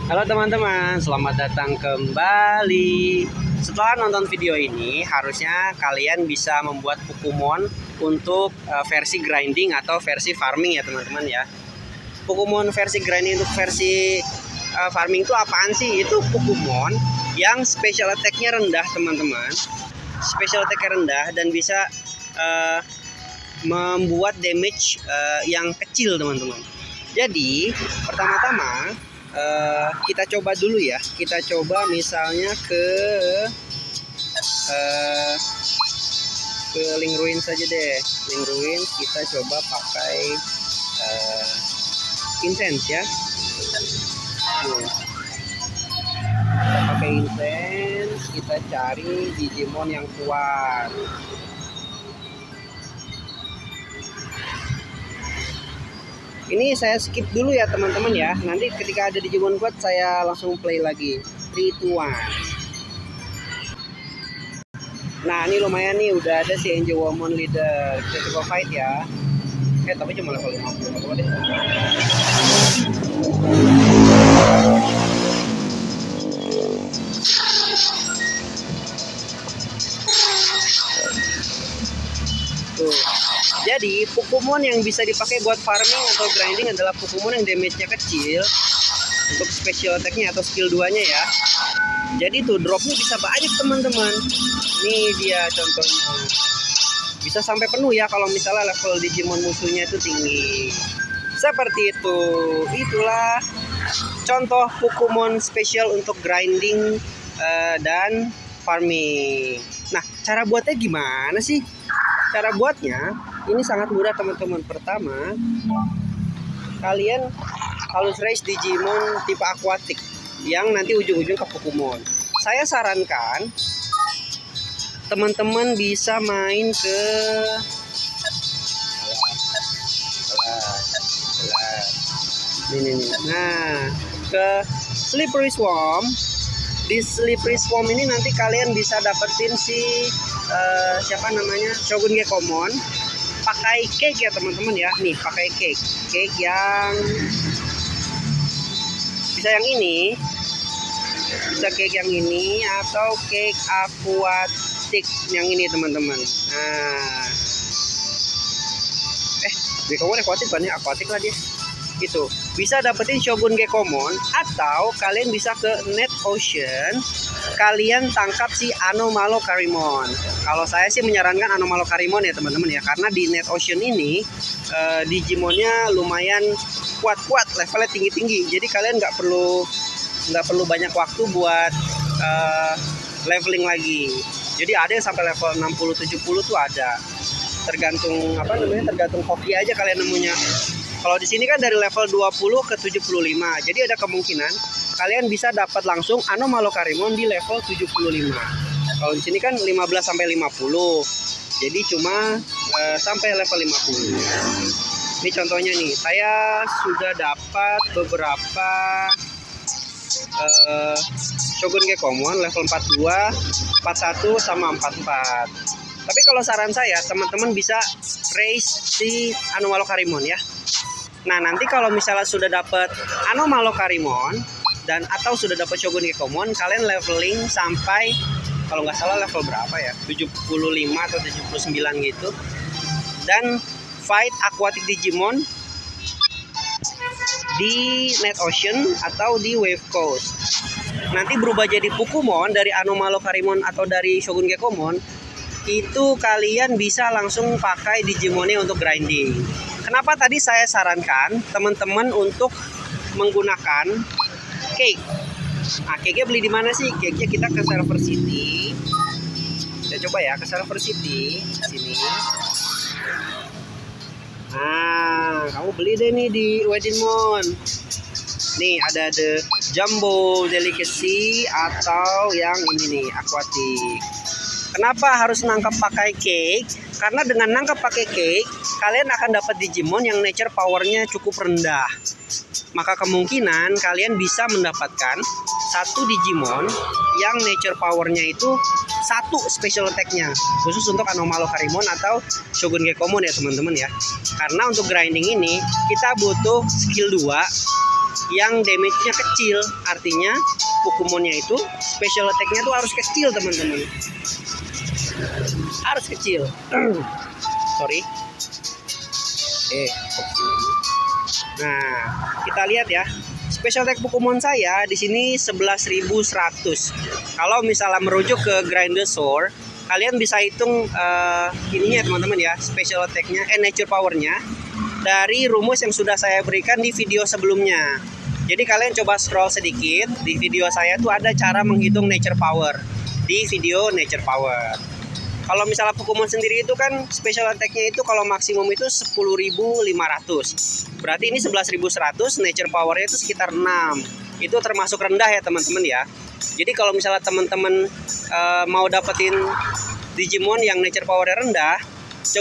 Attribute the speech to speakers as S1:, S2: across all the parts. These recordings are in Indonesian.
S1: Halo teman-teman, selamat datang kembali. Setelah nonton video ini, harusnya kalian bisa membuat Pokemon untuk versi grinding atau versi farming ya teman-teman ya. Pokemon versi grinding untuk versi farming itu apaan sih? Itu Pokemon yang special attack-nya rendah teman-teman. Special attack-nya rendah dan bisa uh, membuat damage yang kecil teman-teman. Jadi pertama-tama kita coba dulu ya. Kita coba misalnya uh, ke Link Ruins saja deh. Link Ruins kita coba pakai Intense ya. Kita pakai Intense, kita cari Digimon yang kuat. Ini saya skip dulu ya teman-teman ya. Nanti ketika ada Digimon kuat saya langsung play lagi. 3, 2, 1. Nah ini lumayan nih, udah ada si Angel Woman Leader. Kita coba fight ya. Tapi cuma level 50. Coba deh. Tuh. Jadi Pokemon yang bisa dipakai buat farming atau grinding adalah Pokemon yang damage-nya kecil untuk special attack-nya atau skill 2-nya ya. Jadi tuh drop-nya bisa banyak teman-teman. Nih dia contohnya. Bisa sampai penuh ya kalau misalnya level Digimon musuhnya itu tinggi. Seperti itu. Itulah contoh Pokemon special untuk grinding dan farming. Nah, cara buatnya gimana sih? Cara buatnya ini sangat mudah teman-teman. Pertama, kalian harus raise Digimon tipe aquatic yang nanti ujung-ujung ke Pokemon. Saya sarankan teman-teman bisa main ke ini. Nah, ke Slippery Swamp. Di Slippery Swamp ini nanti kalian bisa dapetin si siapa namanya, Shogun Gekomon. Pakai cake ya teman-teman ya. Nih pakai cake yang bisa yang ini, bisa cake yang ini atau cake aquatic yang ini teman-teman. Nah, Gekomon aquatic banyak, aquatic lah dia. Itu bisa dapetin Shogun Gekomon, atau kalian bisa ke Net Ocean, kalian tangkap si Anomalocarimon. Kalau saya sih menyarankan Anomalocarimon ya teman-teman ya, karena di Net Ocean ini Digimonnya lumayan kuat-kuat, levelnya tinggi-tinggi. Jadi kalian nggak perlu banyak waktu buat leveling lagi. Jadi ada yang sampai level 60-70 tuh ada. Tergantung tergantung hoki aja kalian nemunya. Kalau di sini kan dari level 20 ke 75. Jadi ada kemungkinan kalian bisa dapat langsung Anomalocarimon di level 75. Kalau di sini kan 15 sampai 50. Jadi cuma sampai level 50. Ini contohnya nih, saya sudah dapat beberapa Shogun Gekomon level 42, 41 sama 44. Tapi kalau saran saya, teman-teman bisa raise si Anomalocarimon ya. Nah, nanti kalau misalnya sudah dapat Anomalocarimon dan atau sudah dapat Shogun Gekomon, kalian leveling sampai kalau nggak salah level berapa ya? 75 atau 79 gitu. Dan fight aquatic Digimon di Net Ocean atau di Wave Coast. Nanti berubah jadi Pokemon dari Anomalocarimon atau dari Shogun Gekomon, itu kalian bisa langsung pakai Digimonnya untuk grinding. Kenapa tadi saya sarankan teman-teman untuk menggunakan cake. Nah, cake-nya beli di mana sih? Cake-nya kita ke Server City. Kita coba ya ke Server City sini. Nah, kamu beli deh nih di Wedinmon. Nih ada the Jumbo Delicacy atau yang ini nih aquatic. Kenapa harus nangkap pakai cake? Karena dengan nangkap pakai cake, kalian akan dapat Digimon yang nature powernya cukup rendah. Maka kemungkinan kalian bisa mendapatkan satu Digimon yang nature powernya itu satu special attack-nya, khusus untuk Anomalocarimon atau Shogun Gekomon ya teman-teman ya. Karena untuk grinding ini kita butuh skill 2 yang damage-nya kecil. Artinya Pokemonnya itu special attack-nya tuh harus kecil teman-teman, harus kecil. Sorry. Nah, kita lihat ya. Special attack Pokemon saya di sini 11.100. Kalau misalnya merujuk ke Grindosaur, kalian bisa hitung ininya teman-teman ya, special attack-nya, nature power-nya dari rumus yang sudah saya berikan di video sebelumnya. Jadi kalian coba scroll sedikit, di video saya tuh ada cara menghitung nature power di video nature power. Kalau misalnya Pokemon sendiri itu kan special attack-nya itu kalau maksimum itu 10.500. Berarti ini 11.100, nature power-nya itu sekitar 6. Itu termasuk rendah ya teman-teman ya. Jadi kalau misalnya teman-teman mau dapetin Digimon yang nature power-nya rendah,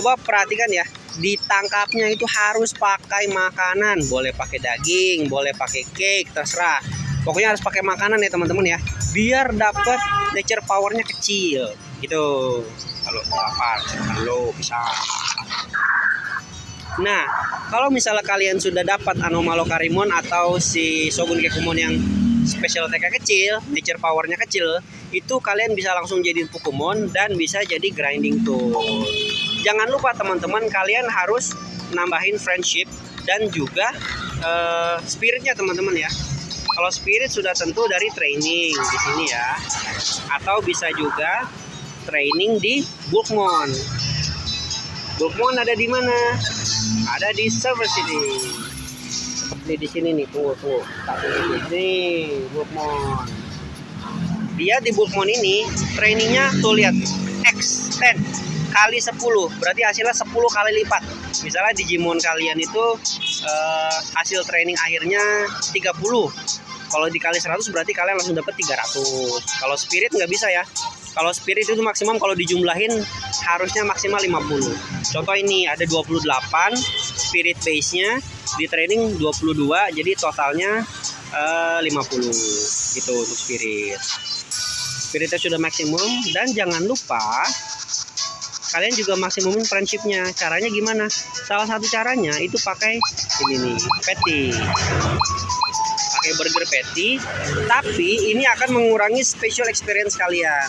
S1: coba perhatikan ya. Ditangkapnya itu harus pakai makanan. Boleh pakai daging, boleh pakai cake, terserah. Pokoknya harus pakai makanan ya teman-teman ya. Biar dapat nature power-nya kecil. Gitu. Kalau lapar, halo bisa. Nah, kalau misalnya kalian sudah dapat Anomalocarimon atau si Shogun Gekomon yang special attack-nya kecil, nature power-nya kecil, itu kalian bisa langsung jadi Pokemon dan bisa jadi grinding tool. Jangan lupa teman-teman, kalian harus nambahin friendship dan juga spiritnya teman-teman ya. Kalau spirit sudah tentu dari training di sini ya, atau bisa juga training di Bulkmon. Bulkmon ada di mana? Ada di Silver City. Seperti di sini nih, tunggu. Satu ini Bulkmon. Dia di Bulkmon ini trainingnya tuh lihat X10 kali 10, berarti hasilnya 10 kali lipat. Misalnya Digimon kalian itu hasil training akhirnya 30. Kalau dikali 100 berarti kalian langsung dapat 300. Kalau spirit nggak bisa ya. Kalau spirit itu maksimum kalau dijumlahin harusnya maksimal 50. Contoh ini ada 28 spirit base-nya, di training 22, jadi totalnya 50 gitu untuk spirit. Spiritnya sudah maksimum, dan jangan lupa kalian juga maksimumin friendship-nya. Caranya gimana? Salah satu caranya itu pakai ini nih, patty. Pakai burger patty, tapi ini akan mengurangi special experience kalian.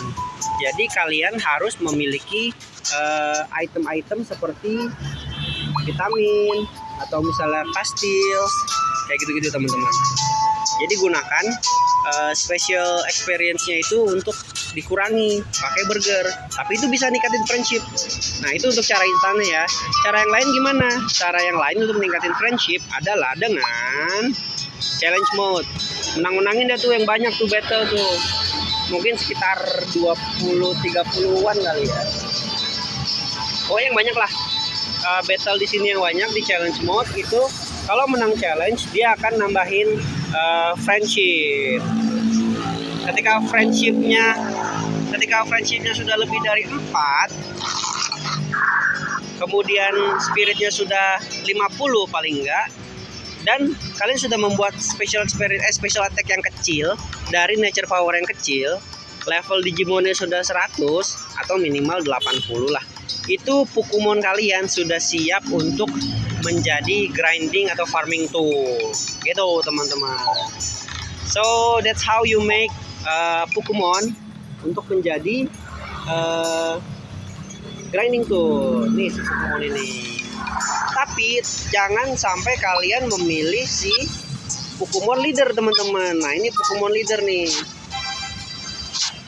S1: Jadi kalian harus memiliki item-item seperti vitamin atau misalnya pastil kayak gitu-gitu teman-teman. Jadi gunakan special experience-nya itu untuk dikurangi pakai burger, tapi itu bisa ningkatin friendship. Nah, itu untuk cara instannya ya. Cara yang lain gimana? Cara yang lain untuk meningkatin friendship adalah dengan challenge mode. Menang-menangin dah tuh yang banyak tuh battle tuh. Mungkin sekitar 20-30-an kali ya. Oh, yang banyak lah. Battle di sini yang banyak di challenge mode itu. Kalau menang challenge dia akan nambahin friendship. Ketika friendshipnya sudah lebih dari 4, kemudian spiritnya sudah 50 paling enggak, dan kalian sudah membuat special attack yang kecil dari nature power yang kecil, level Digimonnya sudah 100 atau minimal 80 lah, itu Pokemon kalian sudah siap untuk menjadi grinding atau farming tool gitu teman-teman. So that's how you make Pokemon untuk menjadi grinding tool. Nih si Pokemon ini. Tapi jangan sampai kalian memilih si Pokemon leader teman-teman. Nah, ini Pokemon leader nih.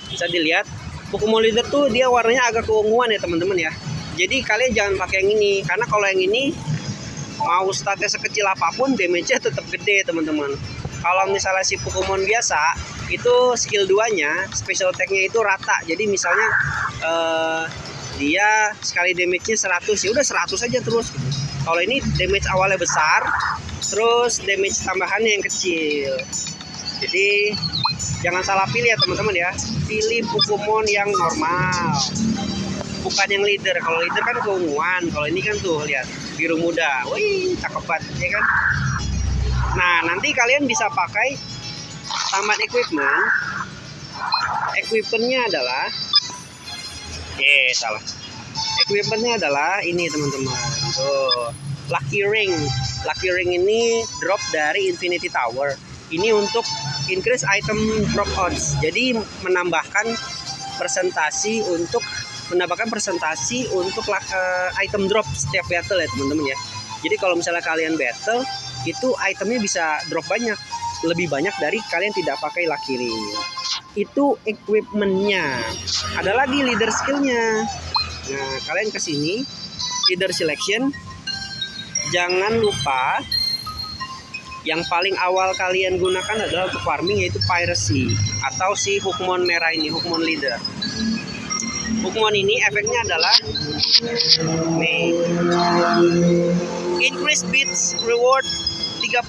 S1: Bisa dilihat Pokemon leader tuh dia warnanya agak keunguan ya teman-teman ya. Jadi kalian jangan pakai yang ini, karena kalau yang ini mau statnya sekecil apapun damage-nya tetap gede teman-teman. Kalau misalnya si Pokemon biasa itu skill 2-nya special attack-nya itu rata. Jadi misalnya dia sekali damage-nya 100, ya udah 100 aja terus. Kalau ini damage awalnya besar, terus damage tambahannya yang kecil. Jadi jangan salah pilih ya teman-teman ya. Pilih Pokemon yang normal, bukan yang leader. Kalau leader kan keunguan, kalau ini kan tuh lihat biru muda, wih cakep banget ya kan. Nah, nanti kalian bisa pakai tamat equipmentnya adalah salah. Equipmentnya adalah ini teman-teman, tuh Lucky Ring. Lucky Ring ini drop dari Infinity Tower. Ini untuk increase item drop odds. Jadi menambahkan presentasi untuk item drop setiap battle ya teman-teman ya. Jadi kalau misalnya kalian battle itu itemnya bisa drop banyak, lebih banyak dari kalian tidak pakai Lucky Ring. Itu equipmentnya. Ada lagi leader skillnya. Nah kalian kesini leader selection, jangan lupa yang paling awal kalian gunakan adalah untuk farming, yaitu piracy atau si Hookmon merah ini, Hookmon leader. Hookmon ini efeknya adalah nih, increase beats reward 30%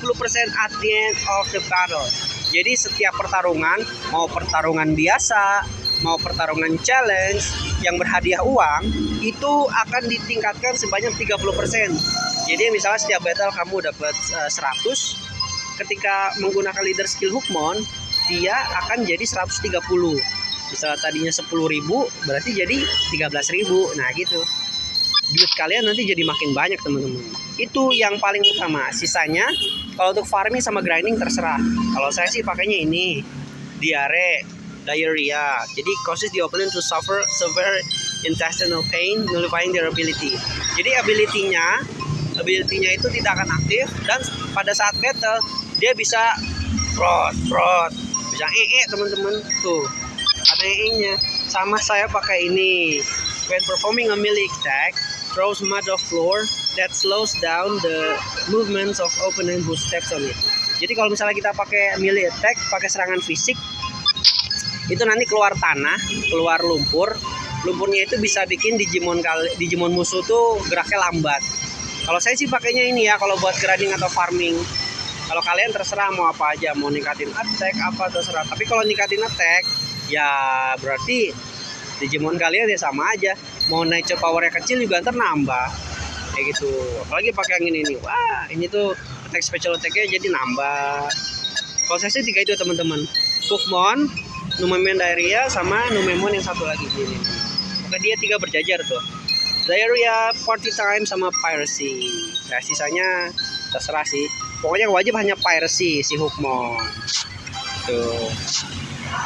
S1: at the end of the battle. Jadi setiap pertarungan, mau pertarungan biasa, mau pertarungan challenge yang berhadiah uang, itu akan ditingkatkan sebanyak 30%. Jadi misalnya setiap battle kamu dapat 100, ketika menggunakan leader skill Hookmon, dia akan jadi 130. Misalnya tadinya 10.000, berarti jadi 13.000. Nah gitu. Duit kalian nanti jadi makin banyak teman-teman. Itu yang paling utama. Sisanya kalau untuk farming sama grinding terserah. Kalau saya sih pakainya ini, diarrhea. Jadi causes the opponent to suffer severe intestinal pain, nullifying their ability. Jadi ability-nya itu tidak akan aktif, dan pada saat battle dia bisa prot, bisa teman-teman. Tuh ada nya. Sama saya pakai ini. When performing a melee attack, throws mud of floor that slows down the movements of opponent who steps on it. Jadi kalau misalnya kita pakai melee attack, pakai serangan fisik, itu nanti keluar tanah, keluar lumpur. Lumpurnya itu bisa bikin Digimon musuh tuh geraknya lambat. Kalau saya sih pakainya ini ya, kalau buat grinding atau farming. Kalau kalian terserah mau apa aja, mau ningkatin attack apa terserah. Tapi kalau ningkatin attack, ya berarti Digimon kalian ya sama aja. Mau nature powernya kecil juga ntar nambah, kayak gitu. Apalagi pakai yang ini nih, wah ini tuh attack special attacknya jadi nambah. Kalau saya sih 3 itu teman-teman, Hookmon, Numemon Diarrhea, sama Numemon yang satu lagi ini. Pokoknya dia 3 berjajar tuh. Diarrhea, Party Time, sama Piracy. Nah sisanya terserah sih. Pokoknya wajib hanya Piracy si Hookmon. Tuh.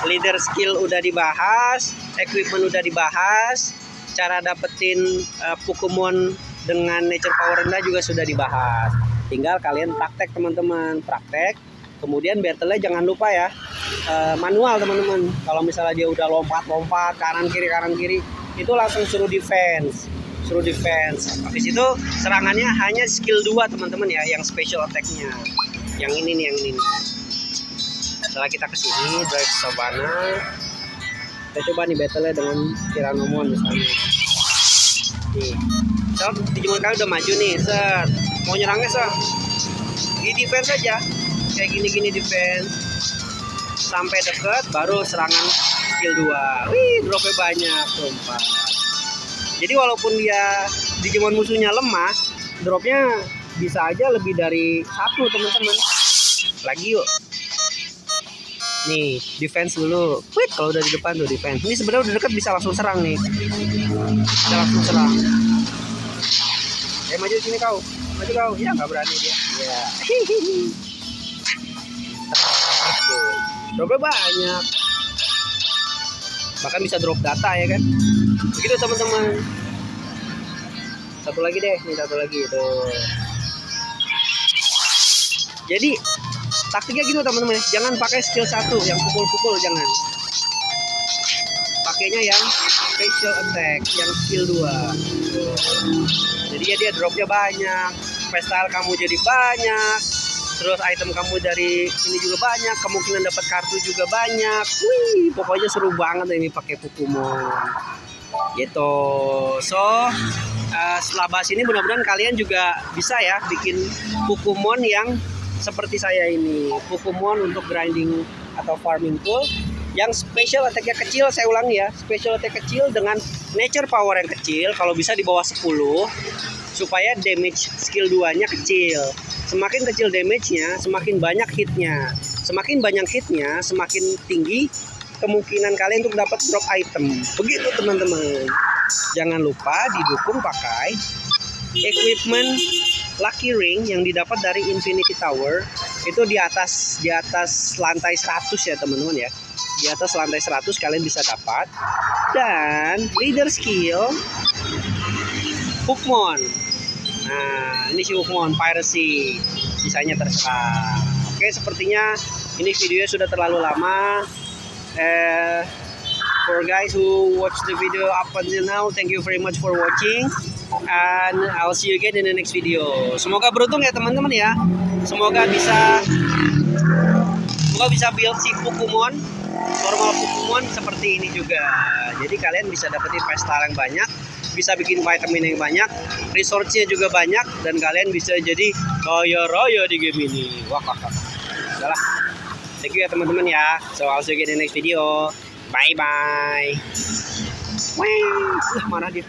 S1: Leader skill udah dibahas, equipment udah dibahas, cara dapetin Pokémon dengan nature power rendah juga sudah dibahas. Tinggal kalian praktek teman-teman, praktek. Kemudian battle-nya jangan lupa ya, manual teman-teman. Kalau misalnya dia udah lompat kanan kiri, itu langsung suruh defense. Habis itu serangannya hanya skill 2 teman-teman ya, yang special attack-nya. Yang ini nih, setelah kita kesini Drive Savannah, kita coba nih battle-nya dengan Tyrannomon misalnya. Nih, Digimon kalian udah maju nih, set. Mau nyerangnya di defense aja, kayak gini defense sampai deket, baru serangan skill 2. Wih, dropnya banyak, sumpah. Jadi walaupun dia Digimon musuhnya lemah, dropnya bisa aja lebih dari 1 teman-teman. Lagi yuk. Nih, defense dulu. Wait, kalau udah di depan tuh defense. Ini sebenarnya udah deket, bisa langsung serang nih. Maju sini kau. Ya nggak berani dia. Ya. Dropnya banyak. Bahkan bisa drop data ya kan. Begitu teman-teman. Satu lagi tuh. Jadi taktiknya gitu teman-teman, jangan pakai skill 1 yang pukul-pukul, jangan. Pakainya yang special attack, yang skill 2. Jadi ya dia dropnya banyak, style kamu jadi banyak, terus item kamu dari ini juga banyak, kemungkinan dapat kartu juga banyak. Wih, pokoknya seru banget ini pakai Pokémon. Gitu. So, setelah bahas ini mudah-mudahan kalian juga bisa ya bikin Pokémon yang seperti saya ini, Pokémon untuk grinding atau farming tool yang special attack-nya kecil. Saya ulangi ya, special attack kecil dengan nature power yang kecil, kalau bisa di bawah 10, supaya damage skill 2-nya kecil. Semakin kecil damage-nya, semakin banyak hit-nya. Semakin banyak hit-nya, semakin tinggi kemungkinan kalian untuk dapat drop item. Begitu teman-teman. Jangan lupa didukung pakai equipment Lucky Ring yang didapat dari Infinity Tower itu di atas lantai 100 ya teman-teman ya. Di atas lantai 100 kalian bisa dapat. Dan leader skill Hookmon. Nah, ini si Hookmon Piracy. Sisanya terserah. Oke, sepertinya ini videonya sudah terlalu lama. For guys who watch the video up until now, thank you very much for watching, and I'll see you again in the next video. Semoga beruntung ya teman-teman ya. Semoga bisa build si Pukumon, normal Pukumon seperti ini juga. Jadi kalian bisa dapetin pesta yang banyak, bisa bikin vitamin yang banyak, resource-nya juga banyak, dan kalian bisa jadi kaya raya di game ini. Wah, udahlah. Thank you ya teman-teman ya. So I'll see you again in the next video. Bye bye. Wah, mana dia?